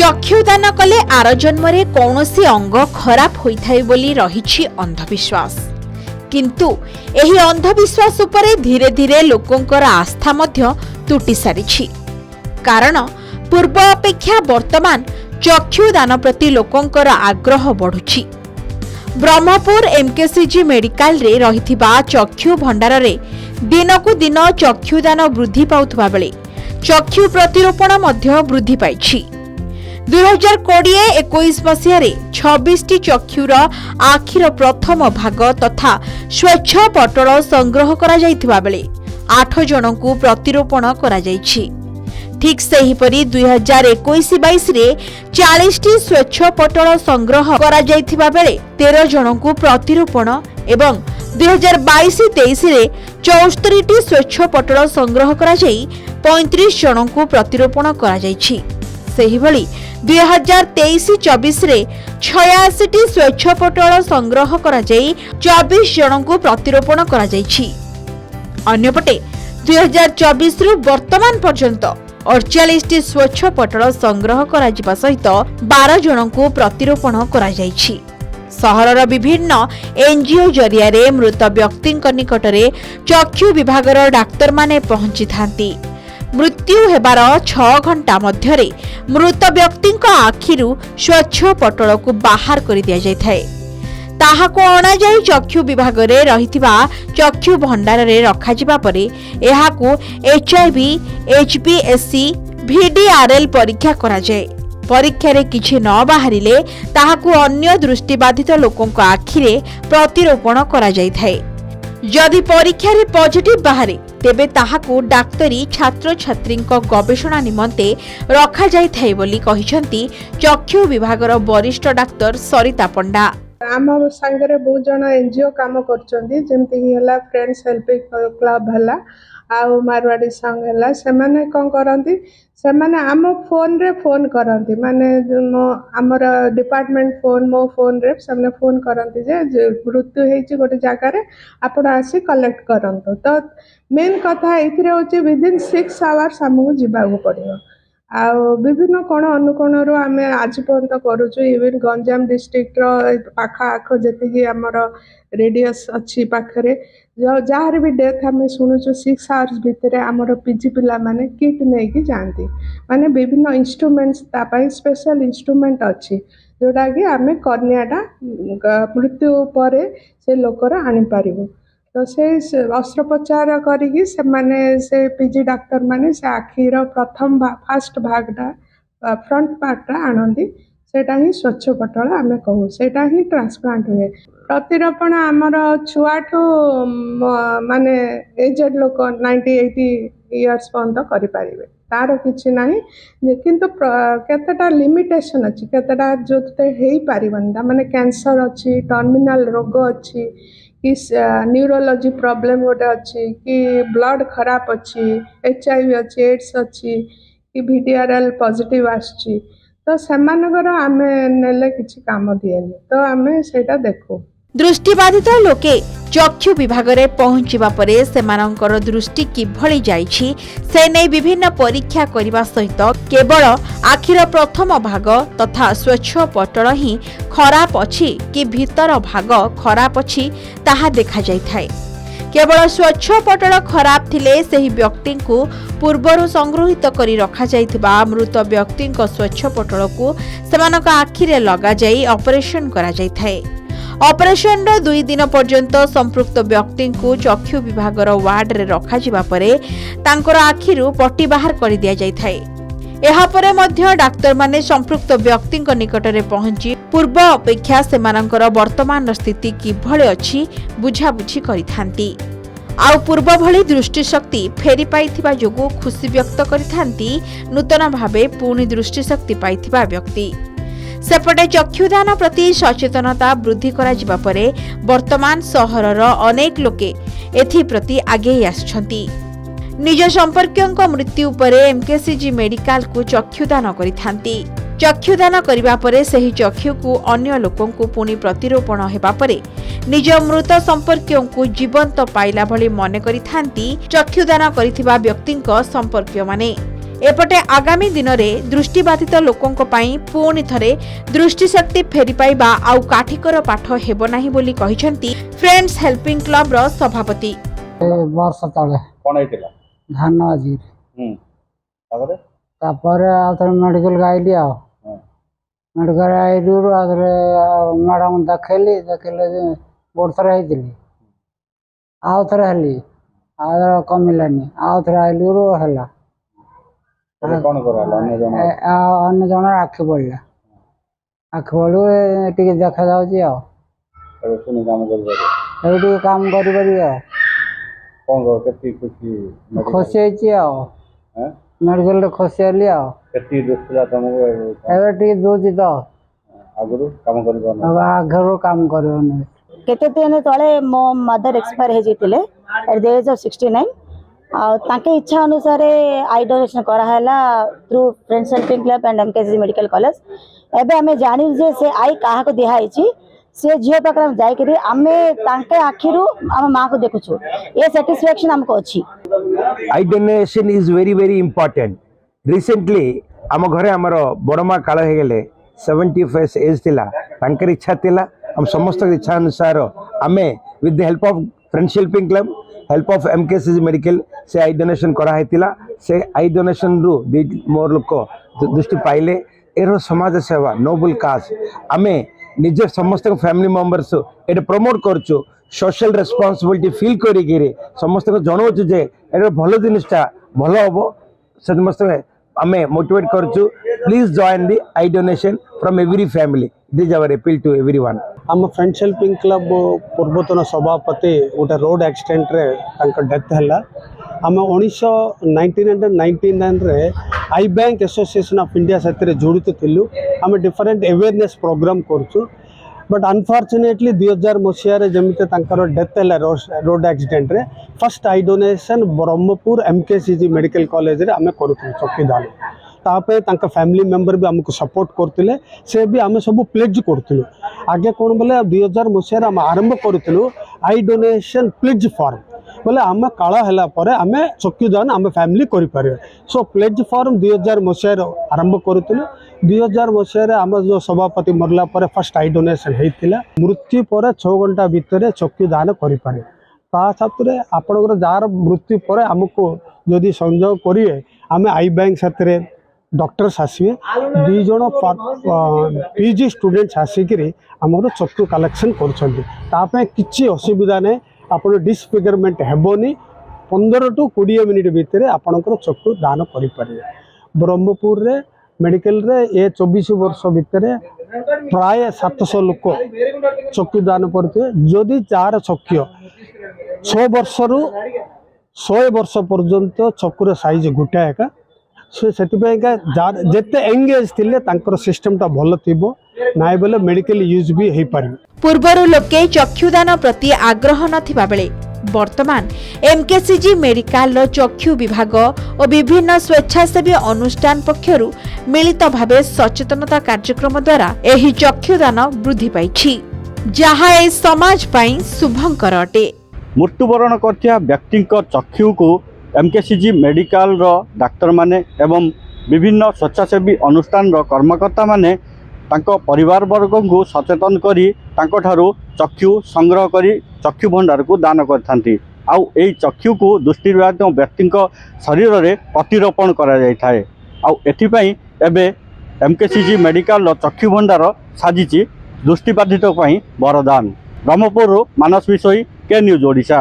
चक्षुदान कले आर जन्मरे कौनसी अंग खराब होइथाय बोली रहिछि अंधविश्वास। किंतु एही अंधविश्वास उपरे धीरे धीरे लोकंकर आस्था मध्य तुटी सारिछि। कारण पूर्व अपेक्षा वर्तमान चक्षुदान प्रति लोकंकर आग्रह बढ़ुछि। ब्रह्मपुर एमकेसीजी मेडिकल रे रहिथिबा चक्षु भंडार रे दिनकु दिन चक्षुदान वृद्धि पाउथबा बेले चक्षु प्रतिरोपण मध्य वृद्धि पाइछि। 2020-21 मसीह 26टी चक्षुर आखिर प्रथम भाग तथा स्वच्छ पटल संग्रह करा जाइथिबा बेले 8 जनकु प्रतिरोपण करा जाइछि। ठीक सेहीपरि 2021-22 रे 40टी स्वच्छ पटल संग्रह करा जाइथिबा बेले 13 जनकु प्रतिरोपण एवं 2022-23 रे 74टी स्वच्छ पटल संग्रह करा जाई 35 जनकु प्रतिरोपण करा जाइछि। सेहीभଳି 2023-24 रे 86टी स्वच्छ पटल संग्रह करा जाई 24 जनकु प्रतिरोपण करा जाइछि। अन्यपटे 2024 रु वर्तमान पर्यंत 48टी स्वच्छ पटल संग्रह करा जिबा सहित 12 जनकु प्रतिरोपण करा जाइछि। सहरर विभिन्न एनजीओ जरिया रे मृत व्यक्तिଙ୍କ निकटरे चक्षु विभागर डाक्तर माने पहुंची थांती। मृत्यु हेबार 6 घंटा मध्यरे मृत व्यक्तिଙ୍କ आखिरु स्वच्छ पटल को बाहर करि दिया जाय थाए। ताहाको अणा जाई चक्षु विभाग रे रहिथिबा चक्षु भंडार रे रखा जिबा परे एहाकु एचआईवी एचपीएससी वीडीआरएल परीक्षा करा जाय। परीक्षा रे किछि न बाहरिले ताहाकु अन्य दृष्टिबाधित लोकंक आखिरे प्रतिरोपण करा जाय थाए। जदि परीक्षा रे पॉजिटिव बाहरे तेबे ताहाकु डाक्तरी छात्र छात्रीଙ୍କ गवेषणा निमंते रखा जाय थाए बोली कहिसंती चक्षु विभागर वरिष्ठ डाक्टर सरिता पंडा। आम संगे बहुत जन एनजीओ काम करछंती जेमति हला फ्रेंड्स हेल्पिंग क्लब हला आउ मारवाड़ी संघ हला सेमाने कोन करंती सेमाने आम फोन रे फोन करंती माने हमर डिपार्टमेंट फोन मो फोन रे सेमाने फोन करंती जे मृत्यु हेची गोटे जगह रे आपण आसी कलेक्ट करंतो। तो मेन कथा एथिरे होची विदिन 6 आवर्स हमहु जिबागु पड़ियो। आ विभिन्न कोण अनुकोण रो आमे आज पर्यंत करूछु। इवन गंजाम डिस्ट्रिक्ट रो पाखा आख जति हमर रेडियस अछि पाखरे जहार भी डेथ हमें शुणुछु 6 आवर्स भितर हमर पीजी पिला माने किट नै कि जानती माने विभिन्न इंस्ट्रूमेंट्स तापाई स्पेशल इंस्ट्रूमेंट अछि जोडा कि आमे कर्नियाटा मृत्यु परे से लोकर आनि पारिबो। तो से अस्त्रोपचार करिकी से माने से पीजी डाक्टर माने से आखिर प्रथम फर्स्ट भागटा फ्रंट पार्टटा आनंदी सेटा ही स्वच्छ पटल आमे कहू सेटा ही ट्रांसप्लांट हुए। प्रतिरोपण आमर छुआठू माने एजेड लोक 90-80 इयर्स पर्यंत करि पारिबे तार किछि नाही किंतु केतेटा लिमिटेशन अछि केतेटा जोते हेई पारिबन माने कैंसर अछि टर्मिनल रोग अछि कि न्यूरोलॉजी प्रॉब्लम गोटे अच्छी कि ब्लड खराब अच्छी एचआईवी अच्छी एड्स अच्छी कि वीडीआरएल पॉजिटिव आछि तो सेमानकर आमे नेले किछि काम दिएनी तो आमे सेटा देखो। दृष्टिबाधित लोके चक्षु विभाग रे पहुंचीबा परे सेमानकर दृष्टि किभଳି जाइछि से नै विभिन्न परीक्षा करिबा सहित केवल आखिर प्रथम भाग तथा स्वच्छ पटल ही खराब अछि कि भीतर भाग खराब अछि ताहा देखा जाय थाए। केवल स्वच्छ पटल खराब थिले सेही व्यक्ति को पूर्वरु संग्रहित करी रखा जायथिबा मृत व्यक्ति स्वच्छ पटल को सेमानक आखिरे लगा जाई ऑपरेशन करा जाय थाए। ऑपरेशन 2 दिन पर्यंत संपृक्त व्यक्ति को चक्षु विभागर वार्ड रे रखा जिबा परे तांकर आखिरु पट्टी बाहर कर दिया जाय थाए। एहा परे मध्य डाक्टर माने संपृक्त व्यक्तिଙ୍କ निकटरे पहुंची पूर्व अपेक्षा सेमानकर वर्तमान स्थिति किभଳି अछि बुझाबुझी करिथांती। आउ पूर्व भଳି दृष्टि शक्ति फेरी पाइथिबा जोगु खुशी व्यक्त करिथांती नूतन भावे पुणी दृष्टि शक्ति पाइथिबा व्यक्ति। सेपटे चक्षुदान प्रति सचेतनता वृद्धि करा जिबा परे वर्तमान सहरर अनेक लोके एथि प्रति आगे आछंती। निज संपर्कयंक मृत्यु परे एमकेसीजी मेडिकल को चक्षुदान करिथांती। चक्षुदान करिबा परे सही चक्षु को अन्य लोकंकु पुणी प्रतिरोपण हेबा परे निज मृत संपर्कयंकु जीवंत पाइला भली मने करिथांती चक्षुदान करिथिबा व्यक्तिंक संपर्कय माने। एपटे आगामी दिन में दृष्टिबाधित लोकों पई पुणी थरे दृष्टिशक्ति फेरी पाइबा आउ काठिकर पाठ हेबो नाही बोली कहिसंती फ्रेंड्स हेल्पिंग क्लब रो सभापति। वर्ष तले कौन होइतिला धान आज ताପରେ तापर आउथरे मेडिकल गाइली आ मेडिकल आइलु आउथरे मैडम देखैली जे बोर्डथरे हेतिली आउथरे हली आउथरे कमिलानी आउथरे आइलु हला कौन कराला अन्य जन आखि पड़ला आखि पड़ू टिके देखा जाउची आ अब सुनी काम कर बारे एठी काम करि करि आ कौन को केती खुशी खुशी होइची आ हैं मेडिकल रे खुशी हली आ केती दुखला तुमको एबे टिके दोची तो आगुरु काम कर बन अब आगरो काम करबो केते दिन तले मो मदर एक्सपायर हे जितिले एट द एज ऑफ 69 आ ताके इच्छा अनुसार आई डोनेशन करा हैला through friends helping club and MKC medical college एबे हमें जानिल जे से आई काहा को दिहा आइची से झियो पाकर हम जाय करी आमे ताके आखिरु हम मां को देखुछु ए सैटिस्फैक्शन हमको अछि। आई donation is very very important. Recently आम घरे आमर बड़मा काल हो गले 75 एज थिला तांकर इच्छा थिला हम समस्त इच्छा अनुसार आमे with the help of friends helping club help of MKCG medical से आई डोनेशन करा हैतिला से आई डोनेशन रु मोर लोक दृष्टि पाइले एरो समाज सेवा नोबल काज आमे निजे समस्त फैमिली मेंबर्स एटा प्रमोट करछु सोशल रेस्पॉन्सिबिलिटी फील करी समस्त को जनाऊँ जे एटा भल जिनिसटा भल हम समस्त आमे मोटिवेट करछु please join the eye donation from every family this is our appeal to everyone. आम फ्रेंड्स हेल्पिंग क्लब पूर्वतन सभापति गोटे रोड एक्सीडेंट रे तांकर डेथ है आम 1999 रे eye bank association of India से जोड़ित थिलु आम डिफरेंट अवेयरनेस प्रोग्राम करछु बट अनफॉर्चुनेटली 2000 मसीह जमीते तांकर डेथ है रोड एक्सीडेंट रे first eye donation Brahmapur MKCG medical college रे आम करू चौकीदार तापे तांका फैमिली मेंबर भी हमको सपोर्ट करते से भी आम सब प्लेज करूँ आगे कौन बोले 2000 मसीह आम आरंभ करूँ आई डोनेशन प्लेज फॉर्म बोले आम काल है आम चौकीदान आम फैमिली करें सो प्लेज फॉर्म 2000 मसीह आरंभ करूँ 2000 मसीह आम जो सभापति मरला फर्स्ट आई डोनेशन होता मृत्यु पर 6 घंटा भितर चौकीदान करें ता छात्र आपंकर जार मृत्यु पर आमको जदि संयोग करेंगे आम आई बैंक साथ डॉक्टर्स आसवे 2 जन पीजी स्टूडेंट्स आसिक आमर चक्षु कलेक्शन कर किसी असुविधा नहीं आप डिसफिगरमेंट हेबनी 15 टू 20 मिनिट भितर आपंकर चक्षु दान करें ब्रह्मपुर रे मेडिकल रे ये 24 वर्ष भितर प्राय 700 लोक चक्षु दान करते जदि जार चक्षु 100 वर्ष रु 100 वर्ष पर्यंत चक्षुर साइज गोटा एका से जिते एंगेज थिले तांकर सिस्टमटा भल थिबो नाइ बोले मेडिकल यूज भी हेई पारि। पूर्वरु लोके चक्षुदान प्रति आग्रह नथिबा बेले वर्तमान एमकेसीजी मेडिकल रो चक्षु विभाग और विभिन्न स्वेच्छासेवी अनुष्ठान पक्षरु मिलित भावे सचेतनता कार्यक्रम द्वारा एही चक्षुदान वृद्धि पाइछि जहा ए समाज पई शुभंकर अटे। मृत्युवरण करथिया व्यक्ति चक्षु को एमकेसीजी मेडिकल रो डाक्टर माने एवं विभिन्न स्वेच्छासेवी अनुष्ठान रो कर्मकर्ता माने तांको परिवार वर्ग को सचेतन करी तांको ठारू चक्षु संग्रह करी चक्षु भंडार को दान करथांती आउ एई चक्षु को दृष्टिबाधित व्यक्ति शरीर रे प्रतिरोपण करा जाय थाए आउ एथि पई एबे एमकेसीजी मेडिकल रो चक्षु भंडार साजिची दृष्टिबाधित पई वरदान। ब्रह्मपुर मानस विषय के न्यूज ओडिशा।